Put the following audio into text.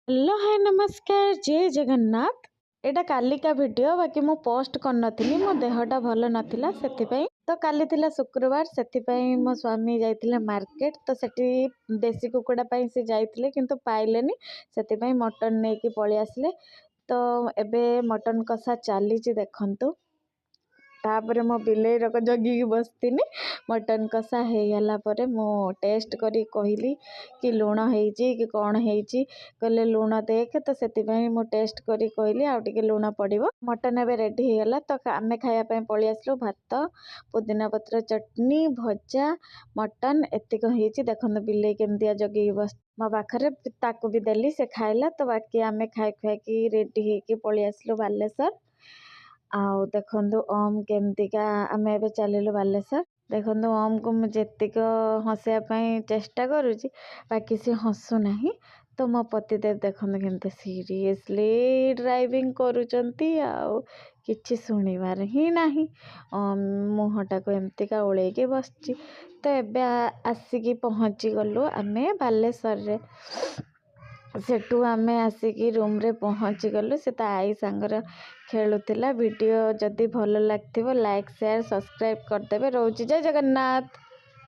Hello hi नमस्कार जय जगन्नाथ। एटा Kalika video बाकी मु पोस्ट कर नथिनी मो देहटा भल नथिला सेथिपई तो काली थिला शुक्रवार सेथिपई मो स्वामी जाइथिले मार्केट तो सेठी देसी कुकुड़ा पई से जाइथिले किंतु पाइलेनी सेथिपई मटन नेकी पळि आसले। तो एबे मटन कषा चली देखंतु तापर मो बिलेई रक जगी बसतीनी मटन कषा हो गला पर मु टेस्ट करी कहली कि लुण होइची कि कौन होइची कहले लुण देख तो सेतिपई मु टेस्ट करी कहली आ टिके लुण पड़िबो। मटन एबे रेडी हो गला तो आमे खाया पई पळि आसलु भात पुदीना पत्र चटनी भजा मटन एतिक होइची देखंतु बिलेई केमतिया जगी बस मो पाखरे ताकू भी देली से खाइला तो बाकी आमे खाई खाई रेडी होके पळि आसलु बालेश्वर। आउ देखंतु ओम केमतिका आमे एबे चलिलु बालेश्वर देखंतु ओम को मु जेतिक हंसिया पई चेष्टा करूची बाकी से हंसु नाही। तो मो पतिदेव देखंतु केमते सीरियसली ड्राइविंग करूचंती आउ किछि सुनिबार ही नाही। मुहटा को एमतिका उळेके बसची तो एबे आसिकी पहुंची गलु आमे बालेश्वर रे सेठू आमे आसिकी रूम रे पहुंची गलु से ता आई सांगर खेलुतिला। वीडियो जदि भल लागथिबो लाइक शेयर सब्सक्राइब कर देबे। रोजी जय जगन्नाथ।